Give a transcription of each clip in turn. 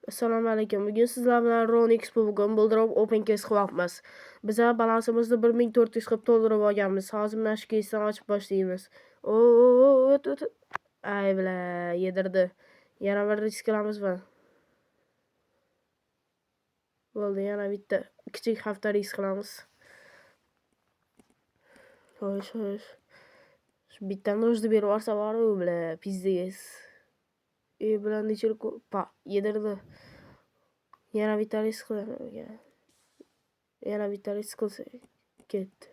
Assalomu alaykum. Bugun sizlar bilan Ron Expo bugun Buldrop Open Case qilyapmiz. Bizlar balansimizni 1400 qilib to'ldirib olganmiz. Hozir mana shu case'dan ochib boshlaymiz. O't. Ay bla, yedirdi. Yana bir risk qilamizmi? Bo'ldi, yana bitta kichik hafta risk qilamiz. Xo'sh. Shu bittani o'zida berib yuborsa bor-ku, bla, pizdes. Bilan nechilik yedirdi. Yana bitta risk qilamiz. Yana bitta risk qilsa ketdi.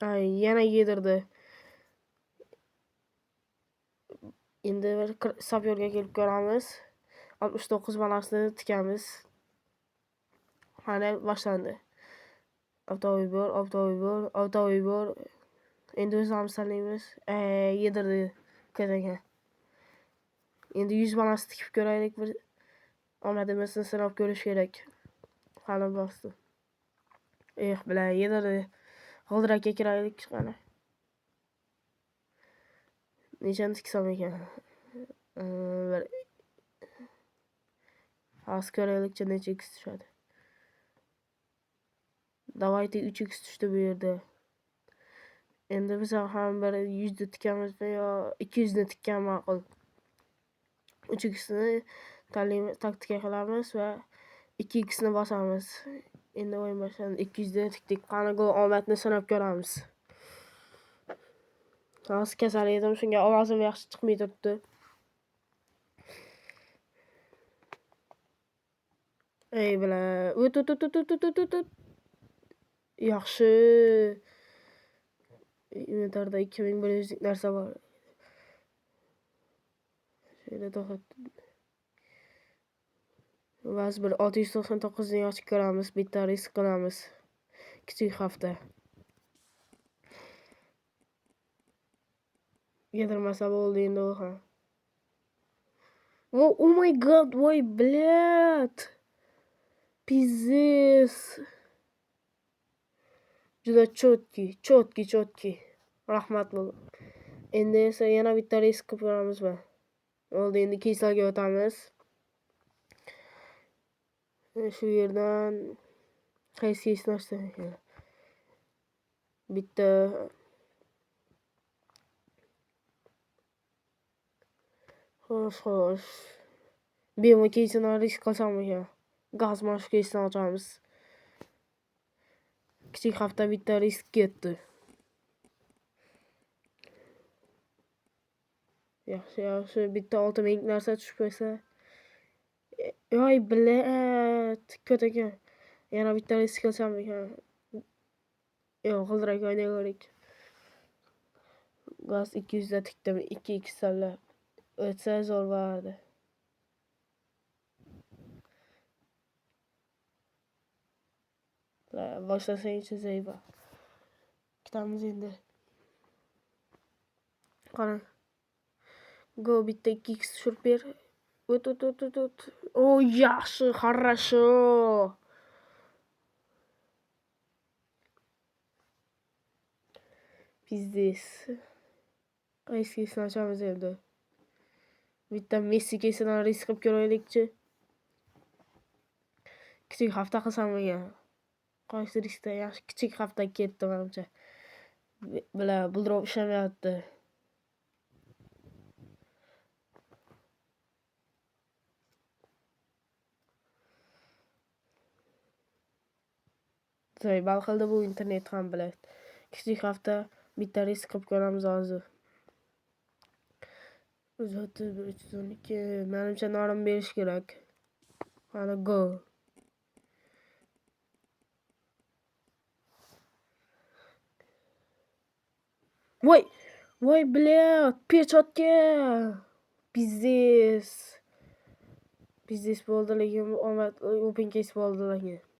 Ay, yana yedirdi. Endi bir sapyorga kelib ko'ramiz. 69 balansni tikamiz. Mana boshlandi. Avtovibor. Endi o'zimiz tanlaymiz. Yedirdi ko'zaga. Endi 100 balans tikib ko'raylik. Bir omadimizni sinab ko'rish kerak. Qani bosdi. Bilan yedirdi. G'ildirakka kiraylik qani. Nechani tiksam ekan? Hozir ko'raylikcha necha x tushadi. Davayte 3x tushdi bu yerda. Endi biz ham bir 100 ni tikamizmi yo 200 ni tikkan ma'qul. 3x ni tanlaymiz, taktika qilamiz va 2x ni bosamiz. Endi o'yin boshlandi. 200 ni tikdik. Qani go omadni sinab ko'ramiz. Hozir kasal edim, shunga ovozim yaxshi chiqmay turibdi. Bla, o't. Yaxshi. Inventarda 2100 lik narsa bor. Shuni to'xtatdim. Ba'zi bir 699 ni ochib ko'ramiz, bitta risk qilamiz. Kichik hafta. Yedirmasa bo'ldi endi u ham. Oh my god, voy, блядь. Pizdes. Juda chotki. Rahmat bo'ldi. Endi esa yana bitta risk qilib ko'ramizmi? Bo'ldi, endi keyslarga o'tamiz. Shu yerdan qaysi narsa ekan? Bitta xo'sh. Bemo keysini risk qilsam ekan. Gaz mash keysini ochamiz. Kichik hafta bitta risk ketdi. Yaxshi. Bitta 6000 narsa tushib qo'ysa. Voy, blядь, ko'taga. Yana bitta risk qilsam ekan. Yo'q, g'ildirak o'ynayverik. Gaz 200 da tikdim, 2x tanlab. O'tsa zo'r bo'lardi. Boshlasang-chi Zeyba. Ketamiz endi. Qani. Go bitta 2x tushirib ber. O't. O, yaxshi, хорошо. Pizdes. Qaysi keysini ochamiz endi? Bitta Messi keysini risk qilib ko'raylikchi. Kichik hafta qilsam ekan. Qaysi riskda yaxshi kichik hafta ketdi menimcha. Bla, buldrop ishlamayapti. Bal qildi bu internet ham biladi. Kichik hafta bitta risk qilib ko'ramiz hozir. 312. Menimcha norim berish kerak. Qani go. Voy, блядь, pechotka. Pizdes bo'ldi, lekin omad open case bo'ldi lekin.